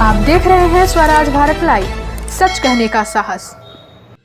आप देख रहे हैं स्वराज भारत लाइव, सच कहने का साहस।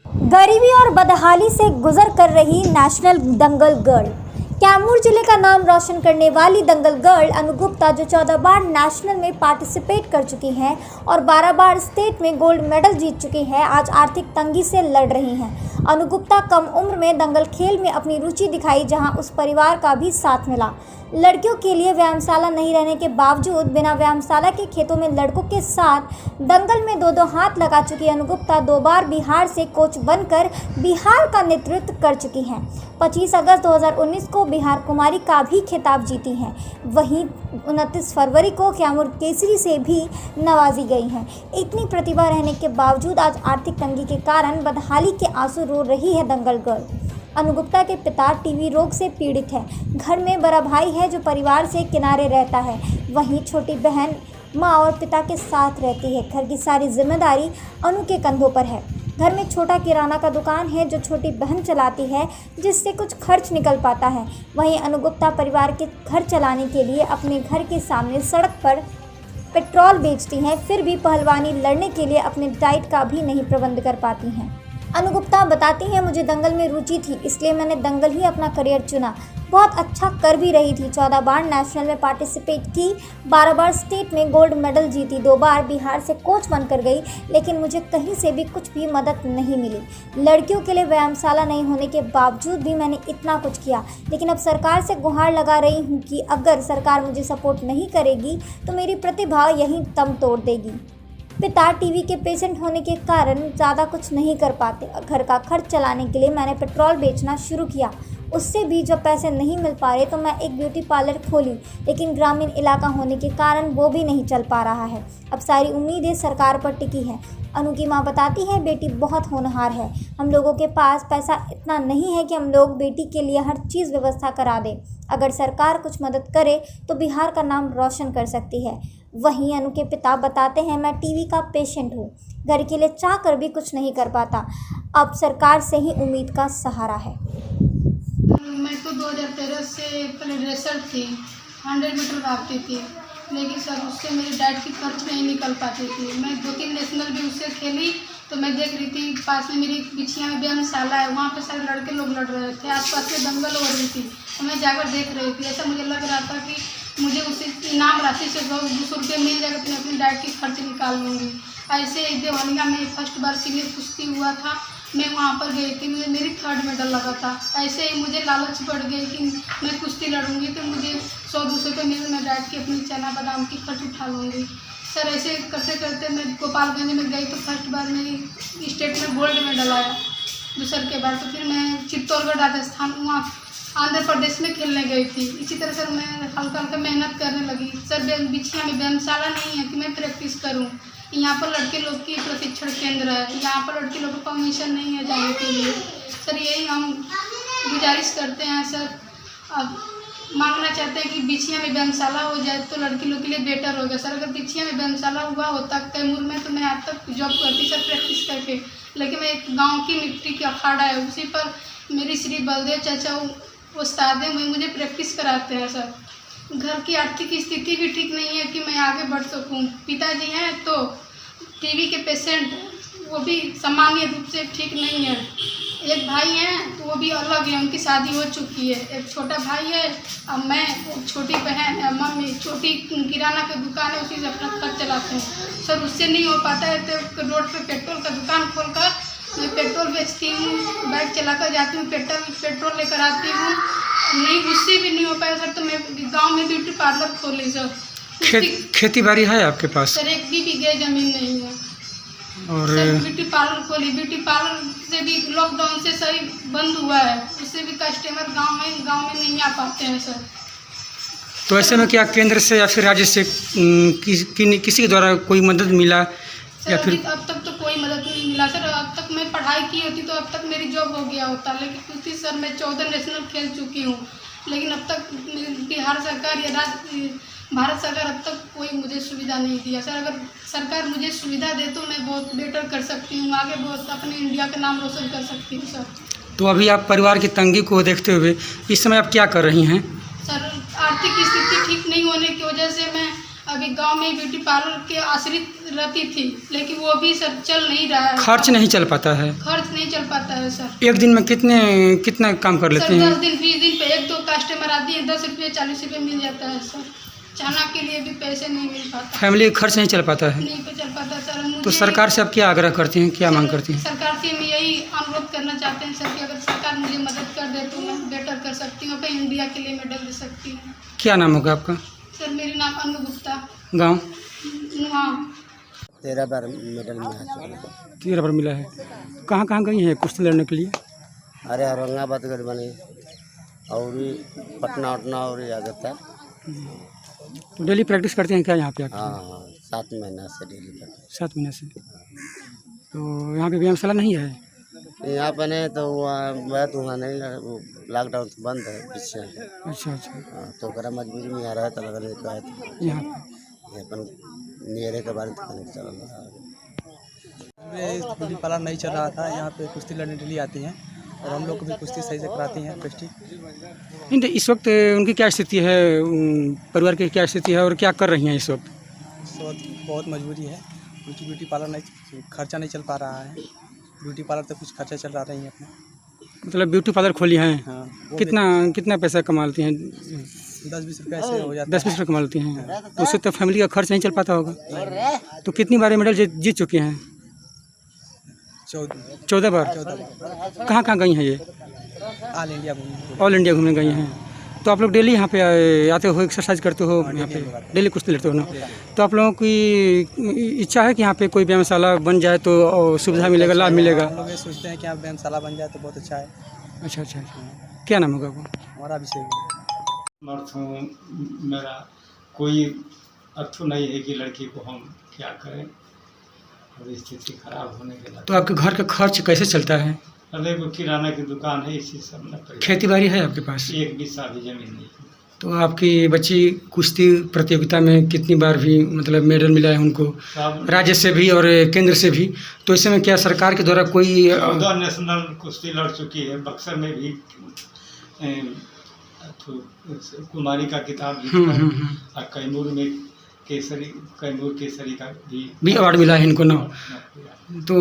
गरीबी और बदहाली से गुजर कर रही नेशनल दंगल गर्ल, कैमूर जिले का नाम रोशन करने वाली दंगल गर्ल अनु गुप्ता, जो 14 बार नेशनल में पार्टिसिपेट कर चुकी हैं और 12 बार स्टेट में गोल्ड मेडल जीत चुकी हैं, आज आर्थिक तंगी से लड़ रही हैं। अनु गुप्ता कम उम्र में दंगल खेल में अपनी रुचि दिखाई, जहां उस परिवार का भी साथ मिला। लड़कियों के लिए व्यायामशाला नहीं रहने के बावजूद बिना व्यायामशाला के खेतों में लड़कों के साथ दंगल में दो हाथ लगा चुकी अनु गुप्ता 2 बार बिहार से कोच बनकर बिहार का नेतृत्व कर चुकी हैं। 25 अगस्त 2019 को बिहार कुमारी का भी खिताब जीती हैं। वहीं 29 फरवरी को कैमूर केसरी से भी नवाजी गई हैं। इतनी प्रतिभा रहने के बावजूद आज आर्थिक तंगी के कारण बदहाली के आंसू रो रही है दंगल गर्ल। अनु गुप्ता के पिता टीबी रोग से पीड़ित है। घर में बड़ा भाई है जो परिवार से किनारे रहता है। वहीं छोटी बहन माँ और पिता के साथ रहती है। घर की सारी जिम्मेदारी अनु के कंधों पर है। घर में छोटा किराना का दुकान है जो छोटी बहन चलाती है, जिससे कुछ खर्च निकल पाता है। वहीं अनु गुप्ता परिवार के घर चलाने के लिए अपने घर के सामने सड़क पर पेट्रोल बेचती हैं, फिर भी पहलवानी लड़ने के लिए अपने डाइट का भी नहीं प्रबंध कर पाती हैं। अनु गुप्ता बताती हैं, मुझे दंगल में रुचि थी, इसलिए मैंने दंगल ही अपना करियर चुना। बहुत अच्छा कर भी रही थी। 14 बार नेशनल में पार्टिसिपेट की, 12 बार स्टेट में गोल्ड मेडल जीती, 2 बार बिहार से कोच बनकर गई, लेकिन मुझे कहीं से भी कुछ भी मदद नहीं मिली। लड़कियों के लिए व्यायामशाला नहीं होने के बावजूद भी मैंने इतना कुछ किया, लेकिन अब सरकार से गुहार लगा रही हूँ कि अगर सरकार मुझे सपोर्ट नहीं करेगी तो मेरी प्रतिभा यहीं दम तोड़ देगी। पिता टीवी के पेशेंट होने के कारण ज़्यादा कुछ नहीं कर पाते और घर का खर्च चलाने के लिए मैंने पेट्रोल बेचना शुरू किया। उससे भी जब पैसे नहीं मिल पा रहे तो मैं एक ब्यूटी पार्लर खोली, लेकिन ग्रामीण इलाका होने के कारण वो भी नहीं चल पा रहा है। अब सारी उम्मीदें सरकार पर टिकी हैं। अनु की मां बताती है, बेटी बहुत होनहार है। हम लोगों के पास पैसा इतना नहीं है कि हम लोग बेटी के लिए हर चीज़ व्यवस्था करा दें। अगर सरकार कुछ मदद करे तो बिहार का नाम रोशन कर सकती है। वहीं अनु के पिता बताते हैं, मैं टीवी का पेशेंट हूँ, घर के लिए चाह कर भी कुछ नहीं कर पाता। अब सरकार से ही उम्मीद का सहारा है। मैं तो 2013 से पहले रेसर थी, 100 मीटर भागती थी, लेकिन सर उससे मेरी डाइट की खर्च नहीं निकल पाती थी। मैं 2-3 नेशनल भी उससे खेली तो मैं देख रही थी, पास में मेरी बिछिया में व्यायामशाला है, वहाँ पे सारे लड़के लोग लड़ रहे थे, आसपास में दंगल हो रही थी, तो मैं जाकर देख रही थी। ऐसा मुझे लग रहा था कि मुझे उस इनाम राशि से 200 रुपये मिल जाएगा तो मैं अपनी डाइट की खर्च निकाल लूँगी। ऐसे ही देवानिया में फर्स्ट बार सीनियर कुश्ती हुआ था, मैं वहाँ पर गई थी, मुझे मेरी 3rd मेडल लगा था। ऐसे ही मुझे लालच बढ़ गई कि मैं कुश्ती लड़ूंगी तो मुझे 100-200 रुपये मिल, मैं डाइट की अपनी चना बादाम की खर्च उठा लूँगी। सर ऐसे करते करते मैं गोपालगंज में गई तो फर्स्ट बार मेरी स्टेट में गोल्ड मेडल आया। दूसरे के बाद तो फिर मैं चित्तौड़गढ़, राजस्थान, वहाँ आंध्र प्रदेश में खेलने गई थी। इसी तरह सर मैं हल्का हल्का मेहनत करने लगी। सर बिछिया में व्यायामशाला नहीं है कि मैं प्रैक्टिस करूं। यहाँ पर लड़के लोग की प्रशिक्षण केंद्र है, यहाँ पर लड़के लोगों का परमिशन नहीं है जाने के लिए। सर यही हम गुजारिश करते हैं सर, अब मांगना चाहते हैं कि बिछिया में व्यायामशाला हो जाए तो लड़की लोग के लिए बेटर होगा। सर अगर बिछिया में व्यायामशाला हुआ होता कैमूर में तो मैं आज तक जॉब करती सर प्रैक्टिस करके, लेकिन मैं एक गाँव की मिट्टी की अखाड़ा है, उसी पर मेरी श्री बलदेव चाचा उस्ताद हैं, वही मुझे प्रैक्टिस कराते हैं। सर घर की आर्थिक स्थिति भी ठीक नहीं है कि मैं आगे बढ़ सकूं। पिताजी हैं तो टीबी के पेशेंट, वो भी सामान्य रूप से ठीक नहीं है। एक भाई हैं तो वो भी अलग है, उनकी शादी हो चुकी है। एक छोटा भाई है, अब मैं, छोटी बहन है, मम्मी छोटी किराना की दुकान है, उसी से अपना खर्च चलाते हैं। सर उससे नहीं हो पाता है तो रोड पे पेट्रोल का दुकान खोलकर मैं पेट्रोल बेचती हूँ, बाइक चलाकर जाती हूँ, पेट्रोल लेकर आती हूँ। नहीं उससे भी नहीं हो पाया सर तो मैं गांव में ब्यूटी पार्लर खोली सर। खेती बाड़ी है आपके पास? सर 1 भी बीघे जमीन नहीं है। और सर ब्यूटी पार्लर खोली, ब्यूटी पार्लर से भी लॉकडाउन से सही बंद हुआ है, उससे भी कस्टमर गांव में नहीं आ पाते हैं सर। तो ऐसे में क्या केंद्र से या फिर राज्य से किसी के द्वारा कोई मदद मिला या फिर? अब तक तो कोई मदद नहीं मिला सर। अब तक मैं पढ़ाई की होती तो अब तक मेरी जॉब हो गया होता, लेकिन क्योंकि सर मैं 14 नेशनल खेल चुकी हूँ, लेकिन अब तक बिहार सरकार या भारत सरकार अब तक कोई मुझे सुविधा नहीं दिया। सर अगर सरकार मुझे सुविधा दे तो मैं बहुत बेटर कर सकती हूँ, आगे बहुत अपने इंडिया का नाम रोशन कर सकती हूँ सर। तो अभी आप परिवार की तंगी को देखते हुए इस समय आप क्या कर रही हैं? सर आर्थिक स्थिति ठीक नहीं होने की वजह से मैं अभी गांव में ब्यूटी पार्लर के आश्रित रहती थी, लेकिन वो भी सर चल नहीं रहा है। खर्च नहीं चल पाता है? खर्च नहीं चल पाता है सर। एक दिन में कितना काम कर लेते सर हैं? 10 दिन 20 दिन पे 1-2 कस्टमर आती है, 10 रुपये 40 रुपये मिल जाता है सर। चाना के लिए भी पैसे नहीं मिल पाता, फैमिली का खर्च नहीं चल पाता है? नहीं पे चल पाता सर। तो मुझे सरकार से आप क्या आग्रह करती हैं, क्या मांग करती हैं? सरकार से हम यही अनुरोध करना चाहते हैं सर कि अगर सरकार मुझे मदद कर दे तो मैं बेटर कर सकती हूँ, अपने इंडिया के लिए मेडल दे सकती हूँ। क्या नाम होगा आपका? सर मेरी नाम अनु गुप्ता, गाँव? नुआ। 13 बार मेडल मिला चुका। 13 बार मिला है। कहाँ गई हैं कुश्ती लड़ने के लिए? अरे औरंगाबाद गढ़ बनी और भी पटना उटना और आ जाता। तो डेली प्रैक्टिस करते हैं क्या यहाँ पे आके? हाँ 7 महीना से डेली करते। 7 महीने से। तो यहाँ पे व्यायामशाला नहीं है? यहाँ पर नहीं तो वहाँ तो वहाँ नहीं, वो लॉकडाउन तो बंद है पीछे। अच्छा। हाँ, तो करा मजबूरी में यहाँ रहा था, लगने का है तो यहाँ पे अपन नियरे के बारे में चल रहा है। ब्यूटी पार्लर नहीं चल रहा था, यहाँ पे कुश्ती लड़ने के लिए आती हैं और हम लोग को भी कुश्ती सही से कराती हैं प्रैक्टिस। नहीं तो इस वक्त उनकी क्या स्थिति है, परिवार की क्या स्थिति है और क्या कर रही हैं इस वक्त? इस वक्त बहुत मजबूरी है, उनकी ब्यूटी पार्लर नहीं, खर्चा नहीं चल पा रहा है। ब्यूटी पार्लर तो कुछ खर्चा चल रहा है अपने। मतलब ब्यूटी पार्लर खोली हैं? हाँ। कितना पैसा कमाती हैं? 10-20 रुपये ऐसे हो जाता है। 10-20 रुपये कमाती हैं, तो उससे तो फैमिली का खर्च नहीं चल पाता होगा। तो कितनी बार मेडल जीत चुके हैं? 14 बार। कहाँ गई हैं ये? ऑल इंडिया घूमने गई हैं। तो आप लोग डेली यहाँ पे आते हो, एक्सरसाइज करते हो, यहाँ पे डेली कुश्ती लड़ते हो ना? तो आप लोगों की इच्छा है कि यहाँ पे कोई व्यायामशाला बन जाए तो सुविधा मिलेगा, लाभ मिलेगा? हम लोग ये सोचते हैं कि यहाँ व्यायामशाला बन जाए तो बहुत अच्छा है। अच्छा। क्या नाम होगा वो? हमारा अभिषेक। मर्द हूँ, मेरा कोई अर्थ नहीं है कि लड़की को हम क्या करें, और स्थिति खराब होने के तो आपके घर का खर्च कैसे चलता है? अरे वो किराना की दुकान है, इसी सब में खेती बाड़ी है आपके पास? 1 बीसा भी जमीन नहीं है। तो आपकी बच्ची कुश्ती प्रतियोगिता में कितनी बार भी मतलब मेडल मिला है उनको, सब राज्य से भी और केंद्र से भी? तो इस समय क्या सरकार के द्वारा कोई 14 नेशनल कुश्ती लड़ चुकी है। बक्सर में भी कुमारी का किताब जीता है, और कैमूर केसरी का भी अवार्ड मिला है इनको ना? तो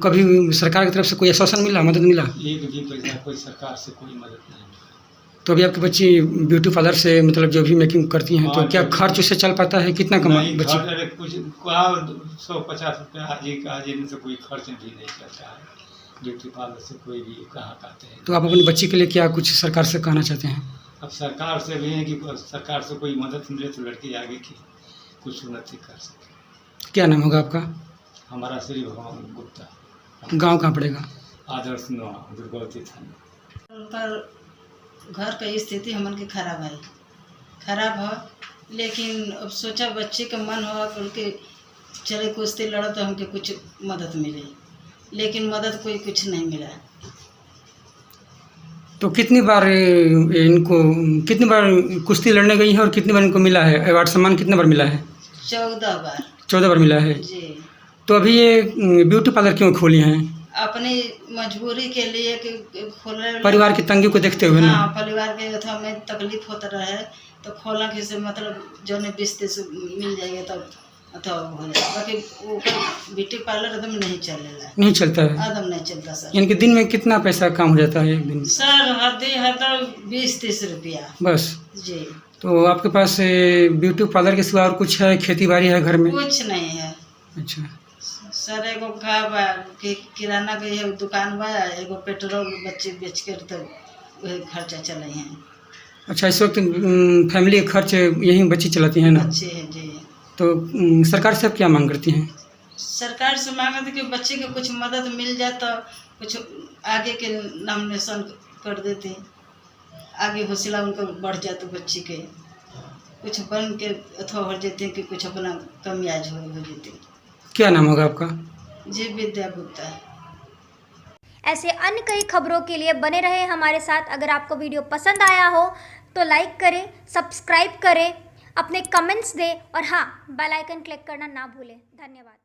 कभी सरकार की तरफ से कोई आश्वासन मिला, मदद मिला? एक भी पैसा कोई सरकार से कोई मदद नहीं मिला। तो अभी आपकी बच्ची ब्यूटी पार्लर से मतलब जो भी मेकिंग करती हैं, तो क्या खर्च उससे चल पाता है? कितना कमा बच्ची? कुछ 150 रुपये आज इनसे कोई खर्च भी नहीं चलता है ब्यूटी पार्लर से, कोई भी कहाँ पाते हैं। तो आप अपनी बच्ची के लिए क्या कुछ सरकार से कहना चाहते हैं? अब सरकार से भी है कि सरकार से कोई मदद मिले तो लड़की आगे की कुछ उन्नति कर सके। क्या नाम होगा आपका? हमारा श्री भगवान गुप्ता। गांव कहाँ पड़ेगा? आदर्श नुआ, दुर्गावती थाना पर घर का स्थिति हमन के खराब है, लेकिन अब सोचा बच्चे का मन हो उनके चले कुश्ती लड़ो तो हमके कुछ मदद मिले, लेकिन मदद कोई कुछ नहीं मिला। तो कितनी बार कुश्ती लड़ने गई है और कितनी बार इनको मिला है अवार्ड, सम्मान कितने बार मिला है? 14 बार। 14 बार मिला है जी। तो अभी ये ब्यूटी पार्लर क्यों खोली हैं? अपनी मजबूरी के लिए कि खोले, परिवार की तंगी को देखते हुए ना? हाँ, परिवार के अथवा में तकलीफ होता रहे तो खोलना के से मतलब जो ने 20-30 मिल जाएगा तब अथवा हो जाएगा। बाकी वो ब्यूटी पार्लर एकदम नहीं चलेगा, नहीं चलता है एकदम नहीं चलता सर। इनके दिन में कितना पैसा काम हो जाता है एक दिन? सर हद 20-30 रुपया बस। जी। तो आपके पास ब्यूटी पार्लर के सिवा और कुछ है, खेती बाड़ी है घर में? कुछ नहीं है। अच्छा सर एगो का बा कि किराना के है दुकान बा, एगो पेट्रोल बच्चे बेच कर तो वही खर्चा चले हैं। अच्छा, इस वक्त फैमिली का खर्च यही बच्ची चलाती हैं ना? अच्छे हैं जी। तो सरकार से आप क्या मांग करती हैं? सरकार से मांगे थे कि बच्चे के कुछ मदद मिल जाए तो कुछ आगे के नॉमिनेशन कर देते, आगे हौसला उनका बढ़ जाते, बच्चे के कुछ बन के अथवा हो जाते कि कुछ अपना कमी आज हो जाती। क्या नाम होगा आपका? जी विद्या गुप्ता। ऐसे अन्य कई खबरों के लिए बने रहे हमारे साथ। अगर आपको वीडियो पसंद आया हो तो लाइक करें, सब्सक्राइब करें, अपने कमेंट्स दें और हाँ, बेल आइकन क्लिक करना ना भूलें। धन्यवाद।